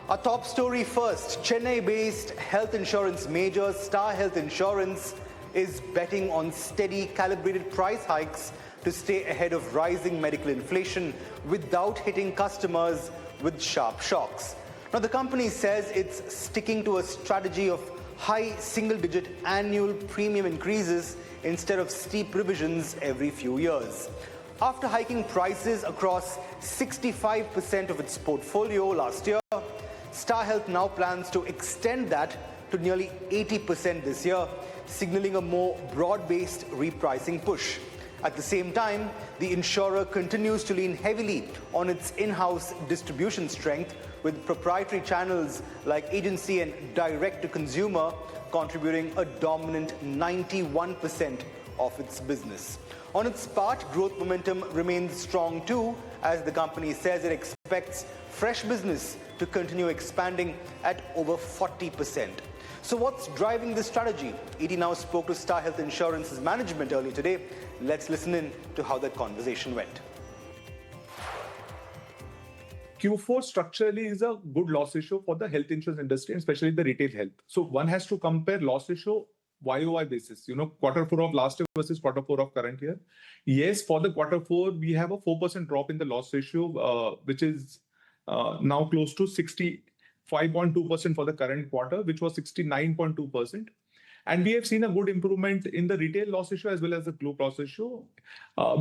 Our top story first. Chennai-based health insurance major Star Health Insurance is betting on steady, calibrated price hikes to stay ahead of rising medical inflation without hitting customers with sharp shocks. Now, the company says it's sticking to a strategy of high single-digit annual premium increases instead of steep revisions every few years. After hiking prices across 65% of its portfolio last year, Star Health now plans to extend that to nearly 80% this year, signaling a more broad-based repricing push. At the same time, the insurer continues to lean heavily on its in-house distribution strength, with proprietary channels like agency and direct-to-consumer contributing a dominant 91% of its business. On its part, growth momentum remains strong too, as the company says it expects fresh business to continue expanding at over 40%. So what's driving this strategy? ET Now spoke to Star Health Insurance's management earlier today. Let's listen in to how that conversation went. Q4 structurally is a good loss ratio for the health insurance industry, especially the retail health. So one has to compare loss ratio YOY basis, quarter 4 of last year versus quarter 4 of current year. Yes, for the quarter 4, we have a 4% drop in the loss ratio, which is now close to 65.2% for the current quarter, which was 69.2%. And we have seen a good improvement in the retail loss ratio as well as the group loss ratio.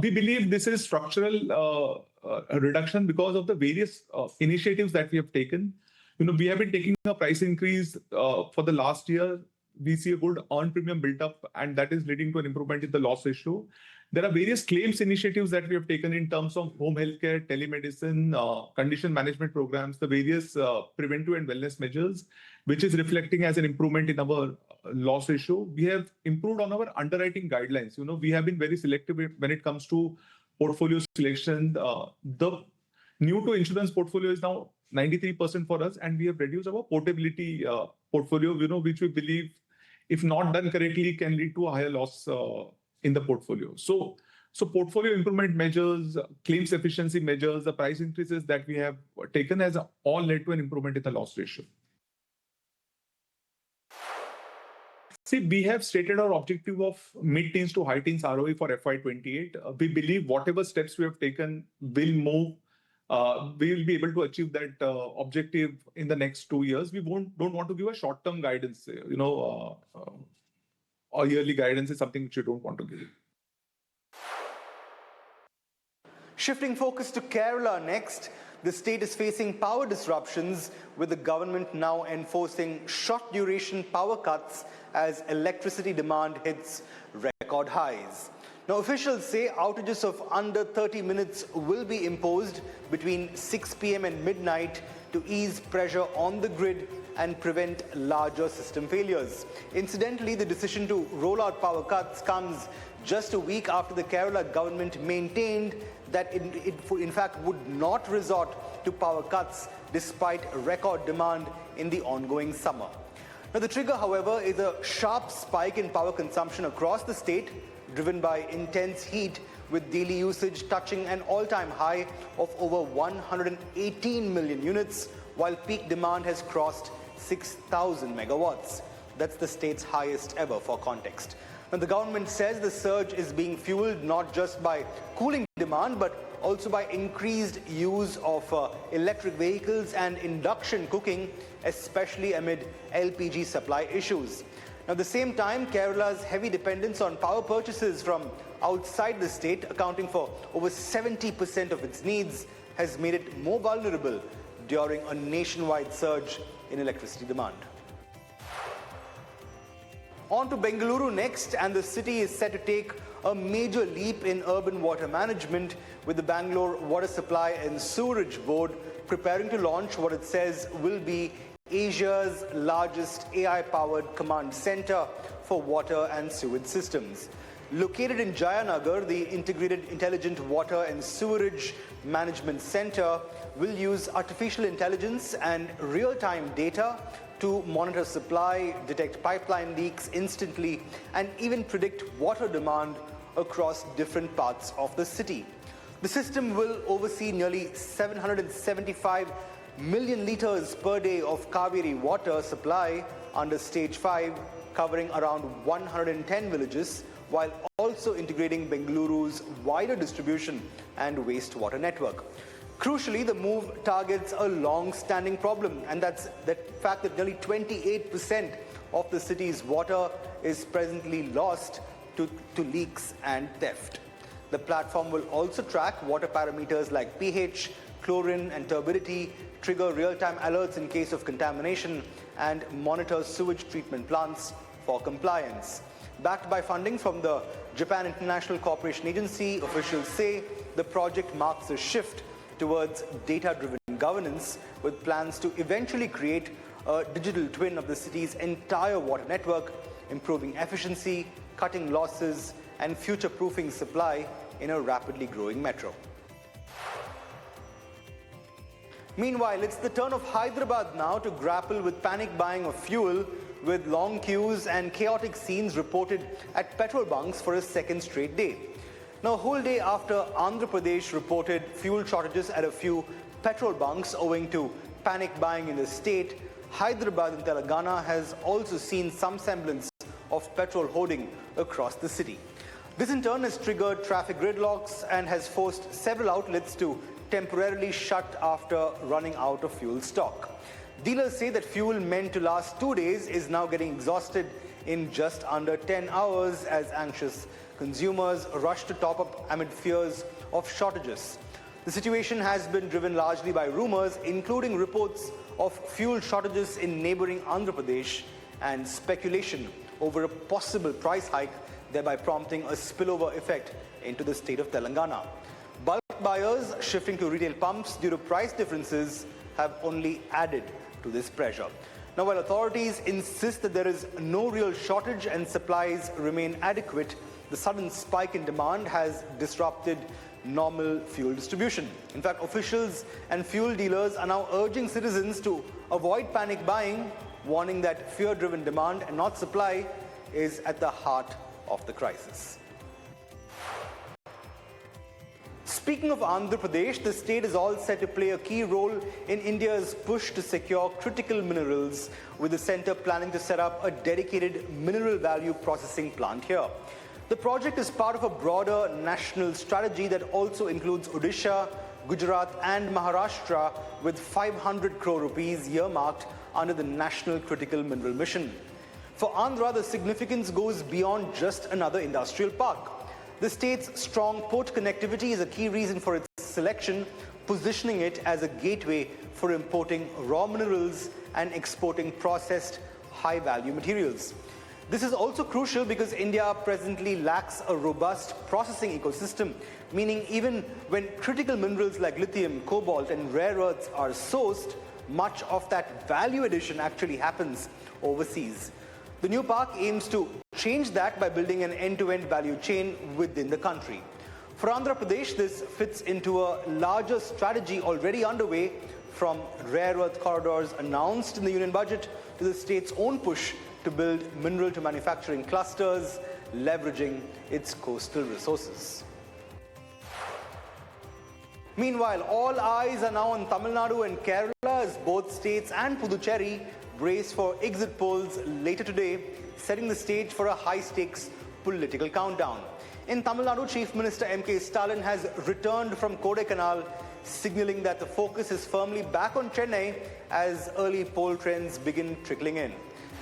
We believe this is structural reduction because of the various initiatives that we have taken. We have been taking a price increase for the last year. We see a good earned premium built up, and that is leading to an improvement in the loss ratio. There are various claims initiatives that we have taken in terms of home healthcare, telemedicine, condition management programs, the various preventive and wellness measures, which is reflecting as an improvement in our loss ratio. We have improved on our underwriting guidelines. We have been very selective when it comes to portfolio selection. The new to insurance portfolio is now 93% for us, and we have reduced our portability portfolio, which we believe, if not done correctly, can lead to a higher loss in the portfolio. So portfolio improvement measures, claims efficiency measures, the price increases that we have taken has all led to an improvement in the loss ratio. See, we have stated our objective of mid-teens to high-teens ROE for FY28. We believe whatever steps we have taken will move. We will be able to achieve that objective in the next 2 years. We don't want to give a short-term guidance. Or yearly guidance is something which you don't want to give. Shifting focus to Kerala next, the state is facing power disruptions, with the government now enforcing short-duration power cuts as electricity demand hits record highs. Now, officials say outages of under 30 minutes will be imposed between 6 p.m. and midnight to ease pressure on the grid and prevent larger system failures. Incidentally, the decision to roll out power cuts comes just a week after the Kerala government maintained that it in fact would not resort to power cuts despite record demand in the ongoing summer. Now, the trigger, however, is a sharp spike in power consumption across the state, driven by intense heat, with daily usage touching an all-time high of over 118 million units, while peak demand has crossed 6,000 megawatts. That's the state's highest ever, for context. Now, the government says the surge is being fueled not just by cooling demand, but also by increased use of electric vehicles and induction cooking, especially amid LPG supply issues. Now, at the same time, Kerala's heavy dependence on power purchases from outside the state, accounting for over 70% of its needs, has made it more vulnerable during a nationwide surge in electricity demand. On to Bengaluru next, and the city is set to take a major leap in urban water management, with the Bangalore Water Supply and Sewerage Board preparing to launch what it says will be Asia's largest AI-powered command center for water and sewage systems. Located in Jayanagar, the Integrated Intelligent Water and Sewerage Management Center will use artificial intelligence and real-time data to monitor supply, detect pipeline leaks instantly, and even predict water demand across different parts of the city. The system will oversee nearly 775 million litres per day of Kaveri water supply under Stage 5, covering around 110 villages, while also integrating Bengaluru's wider distribution and wastewater network. Crucially, the move targets a long-standing problem, and that's the fact that nearly 28% of the city's water is presently lost to leaks and theft. The platform will also track water parameters like pH, chlorine and turbidity, trigger real-time alerts in case of contamination, and monitor sewage treatment plants for compliance. Backed by funding from the Japan International Cooperation Agency, officials say the project marks a shift towards data-driven governance, with plans to eventually create a digital twin of the city's entire water network, improving efficiency, cutting losses, and future-proofing supply in a rapidly growing metro. Meanwhile, it's the turn of Hyderabad now to grapple with panic buying of fuel, with long queues and chaotic scenes reported at petrol bunks for a second straight day. Now, a whole day after Andhra Pradesh reported fuel shortages at a few petrol bunks owing to panic buying in the state, Hyderabad and Telangana has also seen some semblance of petrol hoarding across the city. This in turn has triggered traffic gridlocks and has forced several outlets to temporarily shut after running out of fuel stock. Dealers say that fuel meant to last 2 days is now getting exhausted in just under 10 hours as anxious consumers rush to top up amid fears of shortages. The situation has been driven largely by rumors, including reports of fuel shortages in neighboring Andhra Pradesh and speculation over a possible price hike, thereby prompting a spillover effect into the state of Telangana. Bulk buyers shifting to retail pumps due to price differences have only added to this pressure. Now, while authorities insist that there is no real shortage and supplies remain adequate, the sudden spike in demand has disrupted normal fuel distribution. In fact, officials and fuel dealers are now urging citizens to avoid panic buying, warning that fear-driven demand and not supply is at the heart of the crisis. Speaking of Andhra Pradesh, the state is all set to play a key role in India's push to secure critical minerals, with the centre planning to set up a dedicated mineral value processing plant here. The project is part of a broader national strategy that also includes Odisha, Gujarat and Maharashtra, with 500 crore rupees earmarked under the National Critical Mineral Mission. For Andhra, the significance goes beyond just another industrial park. The state's strong port connectivity is a key reason for its selection, positioning it as a gateway for importing raw minerals and exporting processed high-value materials. This is also crucial because India presently lacks a robust processing ecosystem, meaning even when critical minerals like lithium, cobalt and rare earths are sourced, much of that value addition actually happens overseas. The new park aims to change that by building an end-to-end value chain within the country. For Andhra Pradesh, this fits into a larger strategy already underway, from rare earth corridors announced in the union budget to the state's own push to build mineral to manufacturing clusters, leveraging its coastal resources. Meanwhile, all eyes are now on Tamil Nadu and Kerala as both states and Puducherry brace for exit polls later today, setting the stage for a high-stakes political countdown. In Tamil Nadu, Chief Minister M.K. Stalin has returned from Kodaikanal, signaling that the focus is firmly back on Chennai as early poll trends begin trickling in.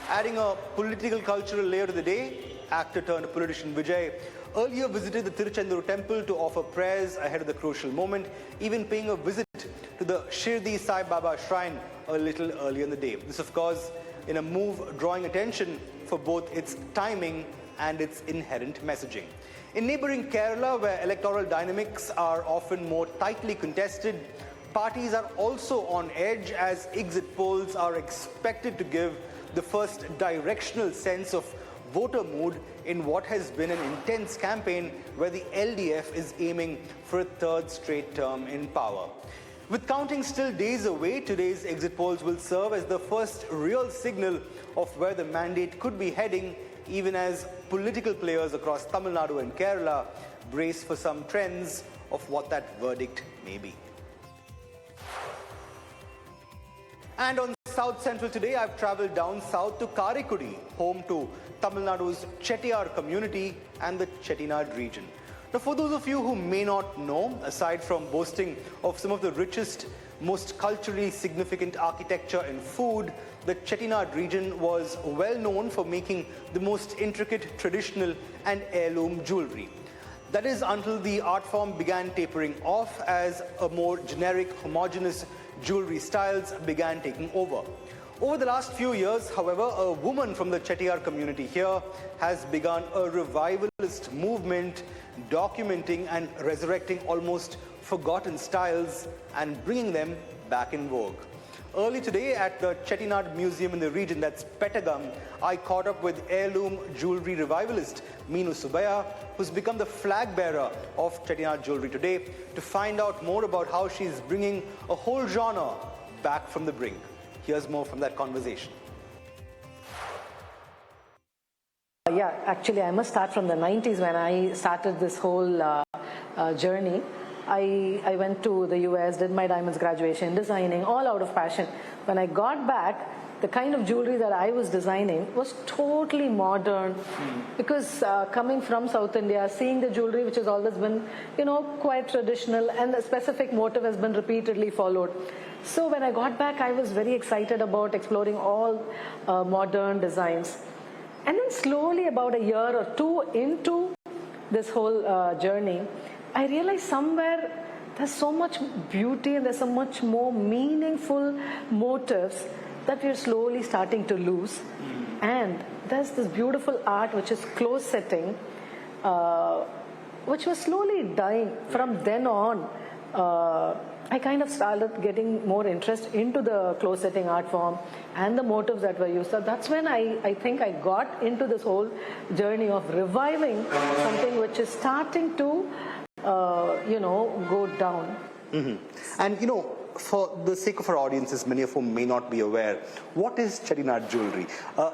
Adding a political cultural layer to the day, actor-turned-politician Vijay earlier visited the Tiruchendur temple to offer prayers ahead of the crucial moment, even paying a visit to the Shirdi Sai Baba shrine a little earlier in the day. This, of course, in a move drawing attention for both its timing and its inherent messaging. In neighbouring Kerala, where electoral dynamics are often more tightly contested, parties are also on edge as exit polls are expected to give the first directional sense of voter mood in what has been an intense campaign where the LDF is aiming for a third straight term in power. With counting still days away, today's exit polls will serve as the first real signal of where the mandate could be heading, even as political players across Tamil Nadu and Kerala brace for some trends of what that verdict may be. And on South Central today, I've traveled down south to Karaikudi, home to Tamil Nadu's Chettiar community and the Chettinad region. Now, for those of you who may not know, aside from boasting of some of the richest, most culturally significant architecture and food, the Chettinad region was well known for making the most intricate traditional and heirloom jewelry. That is until the art form began tapering off as a more generic, homogeneous jewelry styles began taking over. Over the last few years, however, a woman from the Chettiar community here has begun a revivalist movement documenting and resurrecting almost forgotten styles and bringing them back in vogue. Early today at the Chettinad Museum in the region, that's Pettagam, I caught up with heirloom jewelry revivalist Meenu Subaya, who's become the flag bearer of Chettinad jewelry today, to find out more about how she's bringing a whole genre back from the brink. Here's more from that conversation. Yeah, actually I must start from the 90s when I started this whole journey. I went to the US, did my diamonds graduation, designing, all out of passion. When I got back, the kind of jewelry that I was designing was totally modern because coming from South India, seeing the jewelry which has always been, quite traditional, and a specific motive has been repeatedly followed. So when I got back, I was very excited about exploring all modern designs. And then slowly, about a year or two into this whole journey, I realized somewhere there's so much beauty and there's so much more meaningful motives that we're slowly starting to lose. And there's this beautiful art which is close setting, which was slowly dying. From then on, I kind of started getting more interest into the close setting art form and the motives that were used. So that's when I think I got into this whole journey of reviving something which is starting to go down. And for the sake of our audiences, many of whom may not be aware, what is Chettinad jewelry?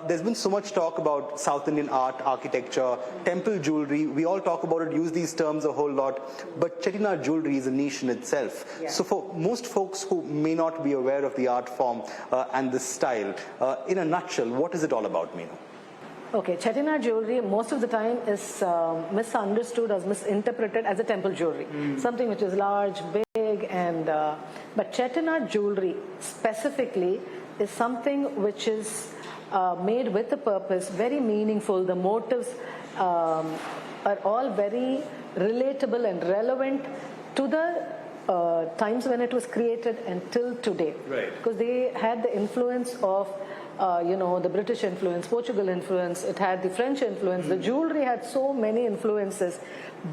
There's been so much talk about South Indian art, architecture, temple jewelry. We all talk about it, use these terms a whole lot, but Chettinad jewelry is a niche in itself. Yeah. So for most folks who may not be aware of the art form and the style, in a nutshell, what is it all about, Meenu? Okay, Chettinad jewelry most of the time is misunderstood or misinterpreted as a temple jewelry. Something which is large, big, and but Chettinad jewelry specifically is something which is made with a purpose, very meaningful. The motives are all very relatable and relevant to the times when it was created until today. Right. Because they had the influence of the British influence, Portugal influence, it had the French influence, the jewelry had so many influences,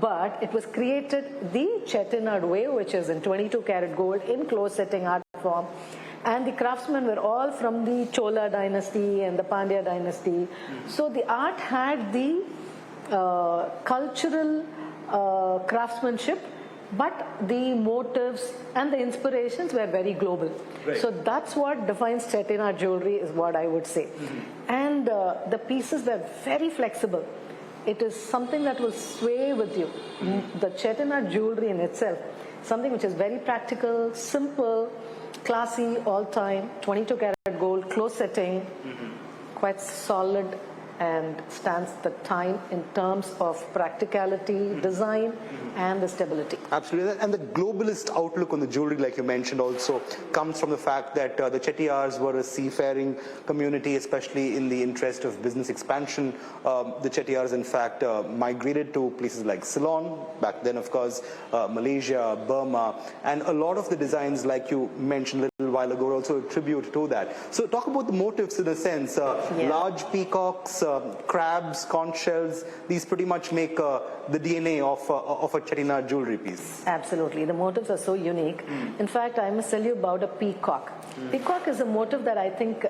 but it was created the Chettinad way, which is in 22 karat gold in close setting art form, and the craftsmen were all from the Chola dynasty and the Pandya dynasty. So the art had the cultural craftsmanship, but the motives and the inspirations were very global. Right. So that's what defines Chettinad jewelry, is what I would say. And the pieces were very flexible. It is something that will sway with you. The Chettinad jewelry in itself, something which is very practical, simple, classy, all time, 22 karat gold, close setting, quite solid, and stands the time in terms of practicality, design, and the stability. Absolutely. And the globalist outlook on the jewelry, like you mentioned, also comes from the fact that the Chettiars were a seafaring community, especially in the interest of business expansion. The Chettiars, in fact, migrated to places like Ceylon, back then, of course, Malaysia, Burma, and a lot of the designs, like you mentioned a little while ago, also a tribute to that. So talk about the motives in a sense. Large peacocks, crabs, conch shells, these pretty much make the DNA of a Chettinad jewelry piece. Absolutely. The motives are so unique. In fact, I must tell you about a peacock. Peacock is a motive that I think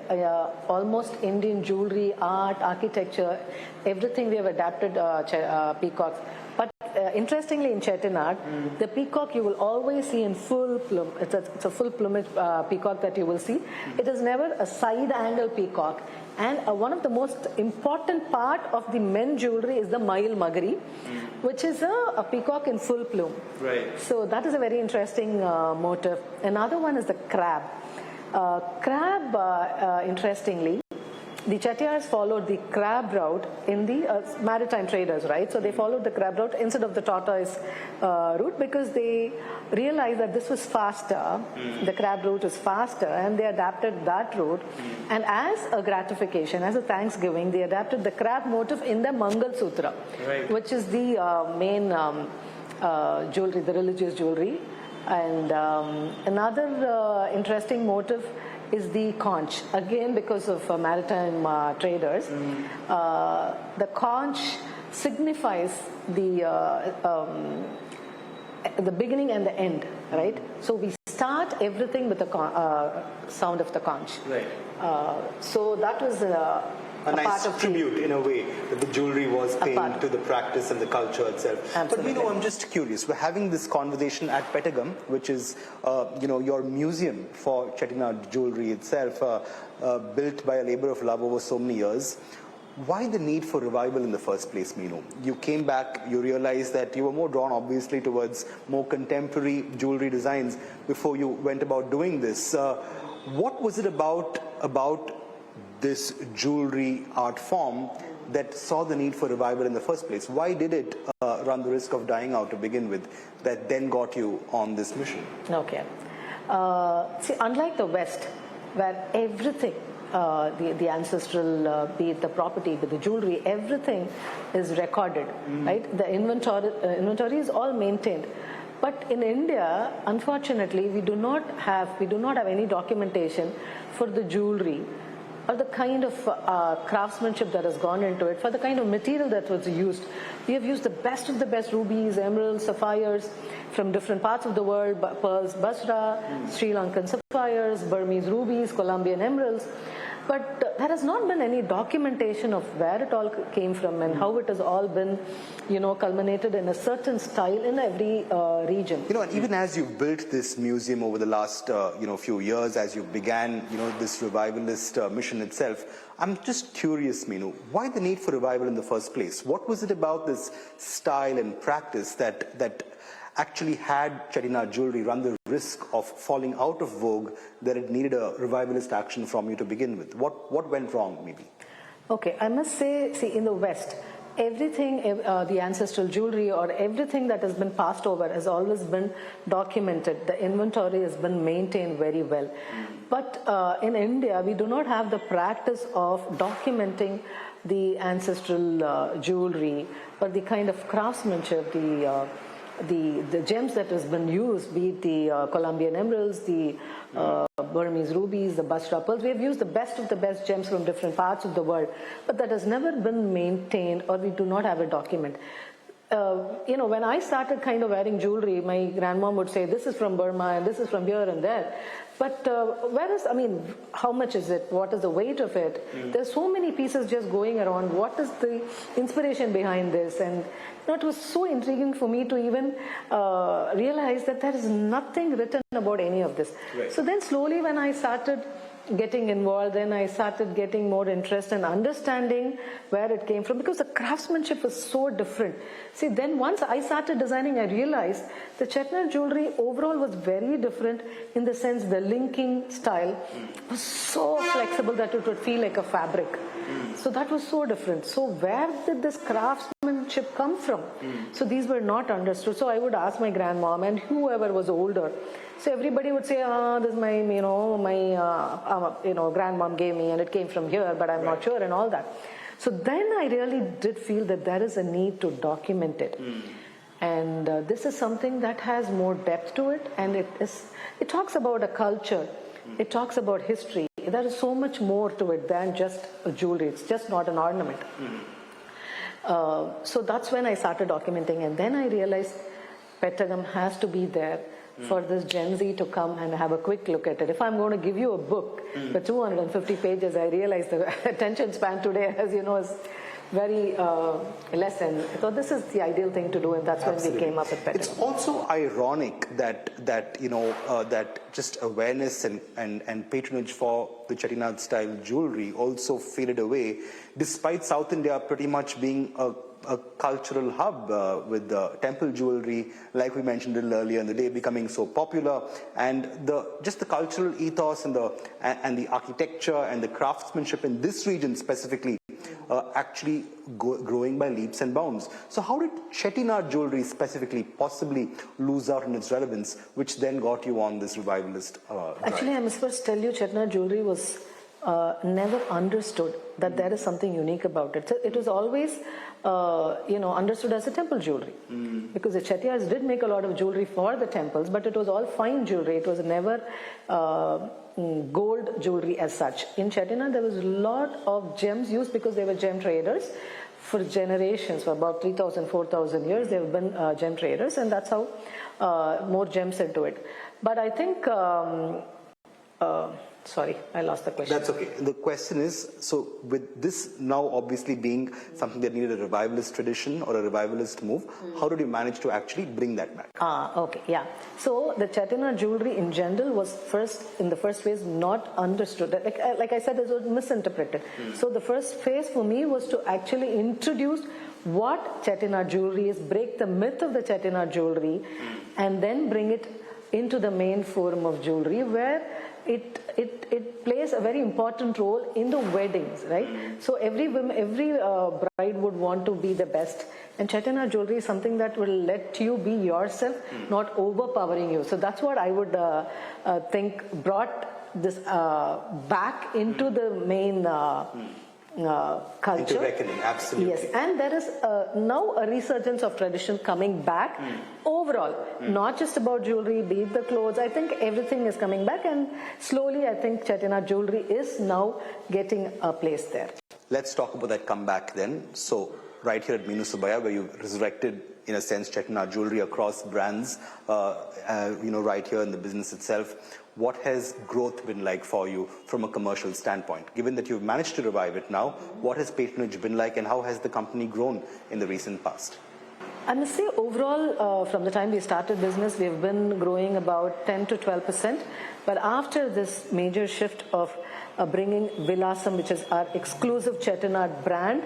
almost Indian jewelry, art, architecture, everything we have adapted peacocks. But interestingly, in Chettinad, the peacock you will always see in full plume. It's a full plumage peacock that you will see. It is never a side angle peacock. And one of the most important part of the men jewelry is the Mail Magari, which is a peacock in full plume. Right. So that is a very interesting motive. Another one is the crab. Crab, interestingly, the Chettiars followed the crab route in the maritime traders, right? So they followed the crab route instead of the tortoise route because they realized that this was faster. The crab route is faster, and they adapted that route. And as a gratification, as a thanksgiving, they adapted the crab motif in the Mangal Sutra, which is the main jewelry, the religious jewelry. And another interesting motif is the conch. Again, because of maritime traders, the conch signifies the beginning and the end, right? So we start everything with the sound of the conch. Right. So that was a nice tribute in a way that the jewelry was paying to the practice and the culture itself. Absolutely. But I'm just curious. We're having this conversation at Pettagam, which is your museum for Chettinad jewelry itself, built by a labor of love over so many years. Why the need for revival in the first place, Meenu? You came back, you realized that you were more drawn obviously towards more contemporary jewelry designs before you went about doing this. What was it about this jewelry art form that saw the need for revival in the first place? Why did it run the risk of dying out to begin with that then got you on this mission? Okay. See, unlike the West, where everything, the ancestral, be it the property, be it the jewelry, everything is recorded, right? The inventory is all maintained. But in India, unfortunately, we do not have any documentation for the jewelry, or the kind of craftsmanship that has gone into it, for the kind of material that was used. We have used the best of the best rubies, emeralds, sapphires from different parts of the world, pearls, Basra, Sri Lankan sapphires, Burmese rubies, Colombian emeralds. But there has not been any documentation of where it all came from and how it has all been, culminated in a certain style in every region. And even as you built this museum over the last, few years, as you began, this revivalist mission itself, I'm just curious, Meenu, why the need for revival in the first place? What was it about this style and practice that actually had Chettinad jewelry run the risk of falling out of vogue, that it needed a revivalist action from you to begin with? What went wrong, maybe? Okay, I must say, in the West, everything, the ancestral jewelry or everything that has been passed over has always been documented. The inventory has been maintained very well. But in India, we do not have the practice of documenting the ancestral jewelry or the kind of craftsmanship, the gems that has been used, be it the Colombian emeralds, the Burmese rubies, the Basra pearls. We have used the best of the best gems from different parts of the world, but that has never been maintained, or we do not have a document. When I started kind of wearing jewelry, my grandmom would say, this is from Burma and this is from here and there. But how much is it? What is the weight of it? There's so many pieces just going around. What is the inspiration behind this? And it was so intriguing for me to even realize that there is nothing written about any of this. Right. So then slowly when I started getting involved, then I started getting more interest and understanding where it came from, because the craftsmanship was so different. See, then once I started designing, I realized the Chettinad jewelry overall was very different, in the sense the linking style was so flexible that it would feel like a fabric. So that was so different. So where did this craftsmanship come from? So these were not understood. So I would ask my grandmom and whoever was older. So everybody would say, this is my grandmom gave me and it came from here, but I'm not sure, and all that. So then I really did feel that there is a need to document it. And this is something that has more depth to it, and it talks about a culture, it talks about history. There is so much more to it than just a jewelry. It's just not an ornament. So that's when I started documenting, and then I realized Pettagam has to be there for this Gen Z to come and have a quick look at it. If I'm going to give you a book with 250 pages, I realize the attention span today, as you know, is very less. And I thought this is the ideal thing to do, and that's when we came up with Petrol. It's also ironic that just awareness and patronage for the Chettinad style jewelry also faded away, despite South India pretty much being a a cultural hub with the temple jewelry, like we mentioned a little earlier in the day, becoming so popular, and just the cultural ethos and the architecture and the craftsmanship in this region specifically actually growing by leaps and bounds. So how did Chettinad jewelry specifically possibly lose out in its relevance, which then got you on this revivalist drive? Actually, I must first tell you, Chettinad jewelry was never understood that there is something unique about it. So it was always, understood as a temple jewelry. Because the Chettiars did make a lot of jewelry for the temples, but it was all fine jewelry. It was never gold jewelry as such. In Chettinad, there was a lot of gems used because they were gem traders. For generations, for about 3,000, 4,000 years, they have been gem traders, and that's how more gems into it. But I think... sorry, I lost the question. That's okay. The question is, so with this now obviously being something that needed a revivalist tradition or a revivalist move, how did you manage to actually bring that back? Okay, yeah. So the Chettinad jewelry in general was in the first phase not understood. Like I said, it was misinterpreted. So the first phase for me was to actually introduce what Chettinad jewelry is, break the myth of the Chettinad jewelry, and then bring it into the main forum of jewelry, where it plays a very important role in the weddings, right? So every bride would want to be the best, and Chettinad jewelry is something that will let you be yourself, not overpowering you. So that's what I would think brought this back into the main culture. Into reckoning, absolutely. Yes, and there is now a resurgence of tradition coming back overall, not just about jewelry, be it the clothes. I think everything is coming back, and slowly I think Chettinad jewelry is now getting a place there. Let's talk about that comeback then. So right here at Minusubaya, where you resurrected, in a sense, Chettinad jewelry across brands, right here in the business itself. What has growth been like for you from a commercial standpoint? Given that you've managed to revive it now, what has patronage been like, and how has the company grown in the recent past? I must say overall, from the time we started business, we've been growing about 10 to 12%. But after this major shift of bringing Vilasam, which is our exclusive Chettinad brand,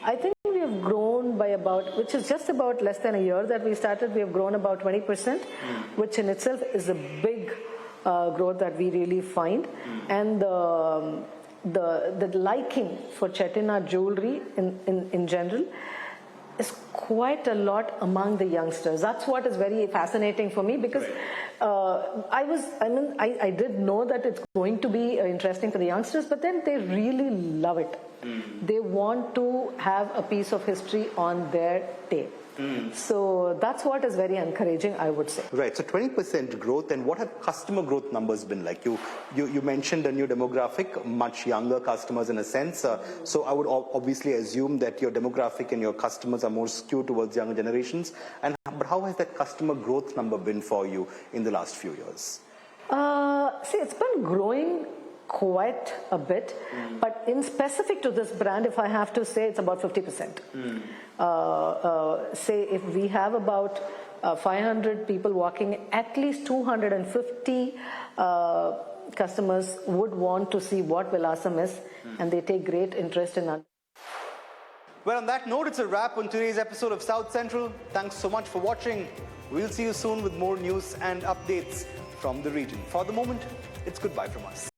I think we have grown by about, which is just about less than a year that we started, we have grown about 20%, which in itself is a big growth that we really find. And the liking for Chettinad jewelry in general is quite a lot among the youngsters. That's what is very fascinating for me, because I did know that it's going to be interesting for the youngsters, but then they really love it. They want to have a piece of history on their tape. So that's what is very encouraging, I would say. Right, so 20% growth, and what have customer growth numbers been like? You mentioned a new demographic, much younger customers in a sense. So I would obviously assume that your demographic and your customers are more skewed towards younger generations. But how has that customer growth number been for you in the last few years? See, it's been growing quite a bit, but in specific to this brand, if I have to say, it's about 50%. Say if we have about 500 people walking, at least 250 customers would want to see what Vilasam is, and they take great interest in that. Well, on that note, it's a wrap on today's episode of South Central. Thanks so much for watching. We'll see you soon with more news and updates from the region. For the moment, it's goodbye from us.